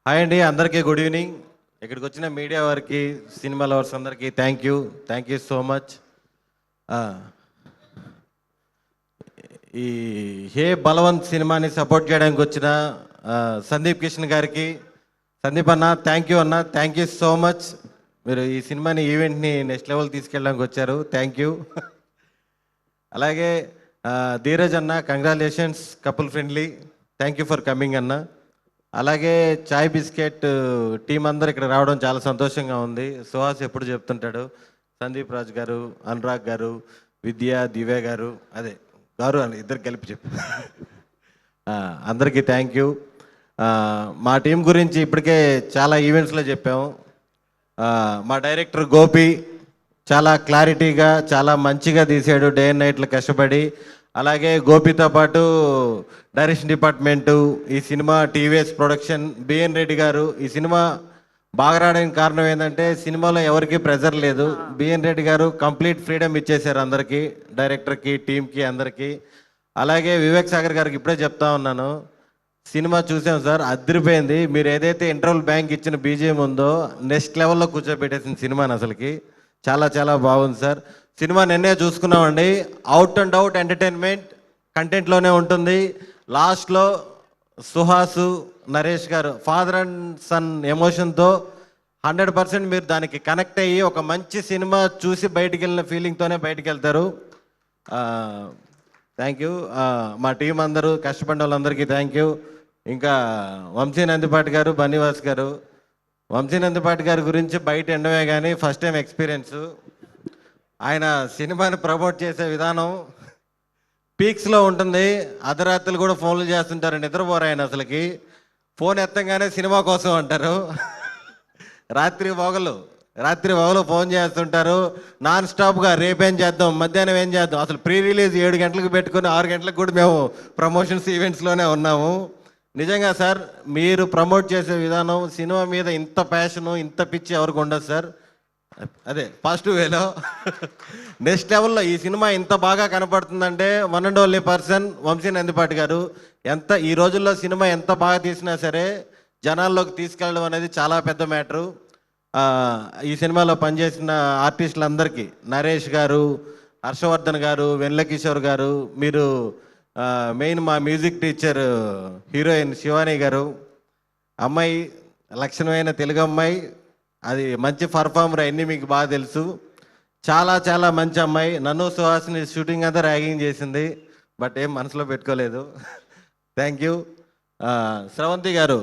Hi అండి, అందరికీ good evening. ఇక్కడికి వచ్చిన మీడియా వారికి, సినిమా లవర్స్ అందరికీ థ్యాంక్ యూ సో మచ్. ఈ హే బలవంత్ సినిమాని సపోర్ట్ చేయడానికి వచ్చిన సందీప్ కిషన్ గారికి, సందీప్ అన్న థ్యాంక్ యూ అన్న, థ్యాంక్ యూ సో మచ్. మీరు ఈ సినిమాని ఈవెంట్ని నెక్స్ట్ లెవెల్ తీసుకెళ్ళడానికి వచ్చారు, థ్యాంక్ యూ. అలాగే ధీరజ్ అన్న, congratulations, couple friendly, thank you for coming అన్న. అలాగే చాయ్ బిస్కెట్ టీం అందరు ఇక్కడ రావడం చాలా సంతోషంగా ఉంది. సుహాస్ ఎప్పుడు చెప్తుంటాడు, సందీప్ రాజ్ గారు, అనురాగ్ గారు, విద్య, దివ్య గారు, అదే గారు అని ఇద్దరు కలిపి చెప్పు. అందరికీ థ్యాంక్ యూ. మా టీం గురించి ఇప్పటికే చాలా ఈవెంట్స్లో చెప్పాము. మా డైరెక్టర్ గోపి చాలా క్లారిటీగా, చాలా మంచిగా తీసాడు, డే అండ్ నైట్లు కష్టపడి. అలాగే గోపితో పాటు డైరెక్షన్ డిపార్ట్మెంటు, ఈ cinema TVS production, BN Reddy గారు. ఈ సినిమా బాగా రావడానికి కారణం ఏంటంటే సినిమాలో ఎవరికి ప్రెజర్ లేదు. బిఎన్ రెడ్డి గారు కంప్లీట్ ఫ్రీడమ్ ఇచ్చేశారు అందరికీ, డైరెక్టర్కి, టీంకి, అందరికీ. అలాగే వివేక్ సాగర్ గారికి ఇప్పుడే చెప్తా ఉన్నాను, సినిమా చూసాం సార్, అదిరిపోయింది. మీరు ఏదైతే ఇంటర్వల్ బ్యాంక్ ఇచ్చిన బీజిఎం ఉందో నెక్స్ట్ లెవెల్లో కూర్చోబెట్టేసిన సినిమాని అసలుకి చాలా చాలా బాగుంది సార్. సినిమా నిన్నే చూసుకున్నామండి, అవుట్ అండ్ అవుట్ ఎంటర్టైన్మెంట్ కంటెంట్లోనే ఉంటుంది. లాస్ట్లో సుహాసు, నరేష్ గారు ఫాదర్ అండ్ సన్ ఎమోషన్తో 100% మీరు దానికి కనెక్ట్ అయ్యి ఒక మంచి సినిమా చూసి బయటికి వెళ్ళిన ఫీలింగ్తోనే బయటికి వెళ్తారు. Thank you. మా టీం అందరూ కష్టపడిన వాళ్ళందరికీ థ్యాంక్ యూ. ఇంకా వంశీ నందిపాటి గారు, బన్నీవాస్ గారు. వంశీ నందిపాటి గారి గురించి బయట ఎండమే కానీ ఫస్ట్ టైం ఎక్స్పీరియన్స్. ఆయన సినిమాని ప్రమోట్ చేసే విధానం పీక్స్లో ఉంటుంది. అర్ధరాత్రులు కూడా ఫోన్లు చేస్తుంటారు, నిద్రపోరు ఆయన అసలుకి. ఫోన్ ఎత్తంగానే సినిమా కోసం అంటారు. రాత్రి పగలు ఫోన్ చేస్తుంటారు నాన్ స్టాప్గా. రేపేం చేద్దాం, మధ్యాహ్నం ఏం చేద్దాం. అసలు ప్రీ రిలీజ్ 7 గంటలకు పెట్టుకుని 6 గంటలకు కూడా మేము ప్రమోషన్స్ ఈవెంట్స్లోనే ఉన్నాము. నిజంగా సార్, మీరు ప్రమోట్ చేసే విధానం, సినిమా మీద ఇంత ప్యాషను, ఇంత పిచ్చి ఎవరికి ఉండదు సార్. అదే పాజిటివ్ వేలో నెక్స్ట్ లెవెల్లో ఈ సినిమా ఇంత బాగా కనపడుతుందంటే one and only person Vamsi Nandipati గారు. ఈ రోజుల్లో సినిమా ఎంత బాగా తీసినా సరే జనాల్లోకి తీసుకెళ్ళడం అనేది చాలా పెద్ద మ్యాటరు. ఈ సినిమాలో పనిచేసిన ఆర్టిస్టులందరికీ, నరేష్ గారు, హర్షవర్ధన్ గారు, వెన్నెల కిషోర్ గారు, మీరు మెయిన్ మా మ్యూజిక్ టీచర్ హీరోయిన్ శివాని గారు, అమ్మాయి లక్షణమైన తెలుగు అమ్మాయి, అది మంచి పర్ఫార్మర్, అన్నీ మీకు బాగా తెలుసు. చాలా చాలా మంచి అమ్మాయి. నన్ను సుహాస్ని షూటింగ్ అంతా ర్యాగింగ్ చేసింది, బట్ ఏం మనసులో పెట్టుకోలేదు. Thank you. స్రవంతి గారు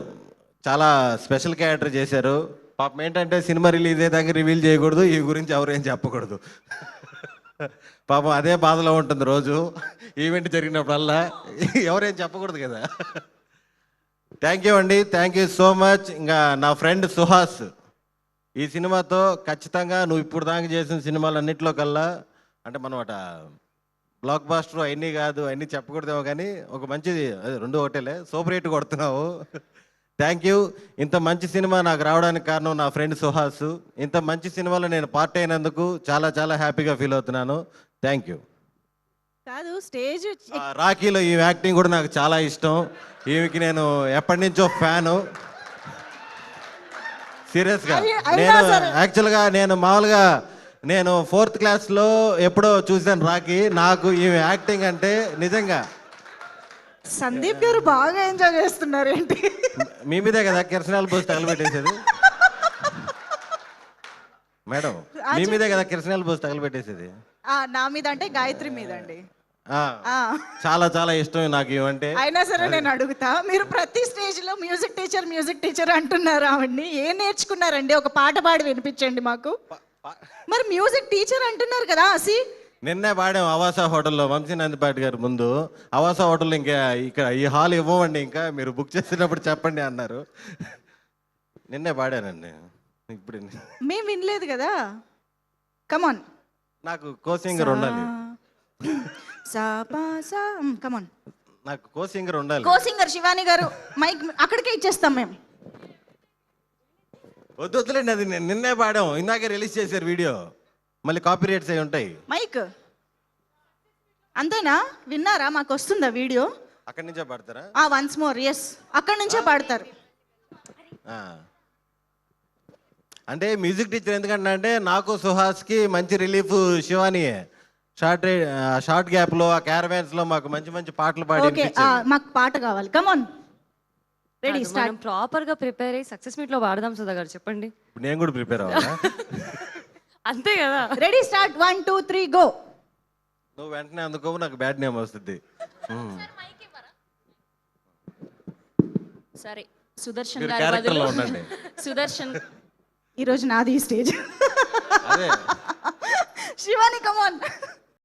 చాలా స్పెషల్ క్యారెక్టర్ చేశారు. పాపం ఏంటంటే సినిమా రిలీజ్ అయ్యేదాకా రివీల్ చేయకూడదు, ఈ గురించి ఎవరేం చెప్పకూడదు. పాపం అదే బాధలో ఉంటుంది రోజు, ఈవెంట్ జరిగినప్పుడల్లా ఎవరేం చెప్పకూడదు కదా. థ్యాంక్ యూ అండి, థ్యాంక్ యూ సో మచ్. ఇంకా నా ఫ్రెండ్ సుహాస్, ఈ సినిమాతో ఖచ్చితంగా నువ్వు ఇప్పుడు దాకా చేసిన సినిమాలన్నింటిలో కల్లా, అంటే మనం అట బ్లాక్ బాస్టర్ అవన్నీ కాదు, అవన్నీ చెప్పకూడదేమో కానీ ఒక మంచిది, అదే రెండు ఒకటేలే, సూపర్ హిట్ కొడుతున్నావు. Thank you. ఇంత మంచి సినిమా నాకు రావడానికి కారణం నా ఫ్రెండ్ సుహాస్. ఇంత మంచి సినిమాలో నేను పార్ట్ అయినందుకు చాలా చాలా హ్యాపీగా ఫీల్ అవుతున్నాను. Thank you. కాదు, స్టేజ్ రాఖీలో ఈ యాక్టింగ్ కూడా నాకు చాలా ఇష్టం. ఈమెకి నేను ఎప్పటి నుంచో ఫ్యాను, సీరియస్గా. యాక్చువల్గా నేను మామూలుగా 4th క్లాస్లో ఎప్పుడో చూశాను రాఖీ. నాకు ఈమె యాక్టింగ్ అంటే నిజంగా. సందీప్ గారు బాగా ఎంజాయ్ చేస్తున్నారు ఏంటి? మీ మీదే కదా కిరసనాలు పోసి తగలబెట్టేసేది మేడం, మీ మీదే కదా కిరసనాలు పోసి తగలబెట్టేసేది. నా మీద అంటే గాయత్రి మీద అండి. చాలా చాలా ఇష్టం నాకు ఇవంటే. అయినా సరే నేను అడుగుతా, మీరు ప్రతి స్టేజ్ లో మ్యూజిక్ టీచర్ అంటున్నారు, ఆవిడ్ని ఏం నేర్చుకున్నారండి? ఒక పాట పాడి వినిపించండి మాకు. మరి మ్యూజిక్ టీచర్ అంటున్నారు కదా. నిన్నే పాడాం అవాసా హోటల్లో, వంశీ నందిపాటి గారు ముందు. అవాసా హోటల్లో ఇంకా ఇక్కడ ఈ హాల్ ఇవ్వమండి, ఇంకా మీరు బుక్ చేసినప్పుడు చెప్పండి అన్నారు. నిన్నే పాడానండి. ఇప్పుడు మేము వినలేదు కదా. కమాన్, నాకు కో సింగర్ ఉండాలి. కమాన్, నాకు కో సింగర్ ఉండాలి. కో సింగర్ శివాని గారు, మైక్ అక్కడికే ఇచ్చేస్తాం మేము. వద్దులేండి, అది నిన్నే పాడాం, ఇందాకే రిలీజ్ చేశారు వీడియో, మళ్ళీ కాపీ రైట్స్ అయి ఉంటాయి. మైక్ అంతేనా? విన్నారా? మాకు వస్తుందా వీడియో? అక్కడి నుంచే పాడతారా? వన్స్ మోర్, ఎస్, అక్కడి నుంచే పాడతారు. అంటే మ్యూజిక్ టీచర్ ఎందుకంటే అంటే నాకు సుహాస్కి మంచి రిలీఫ్ శివాని షార్ట్ గ్యాప్లో ఆ క్యారవాన్స్లో మాకు మంచి మంచి పాటలు పాడి ఓకే మాకు పాట కావాలి కమాన్ రెడీ మనం స్టార్ట్ ప్రాపర్ గా ప్రిపేర్ అయ్యి సక్సెస్ మీట్ లో వాడదాం సుధా గారు, చెప్పండి. ఇప్పుడు నేను కూడా ప్రిపేర్ అవ్వాలా? అంతే కదా. Ready start 1 2 3 go. నువ్వు వెంటనే అందుకో, నాకు బ్యాడ్ నేమ్ వస్తుంది. సరే సుదర్శన్ మీరు గారి క్యారెక్టర్లో బదులు ఉండండి. సుదర్శన్ ఈరోజు నాది ఈ స్టేజ్. అదే శివాని కమాన్.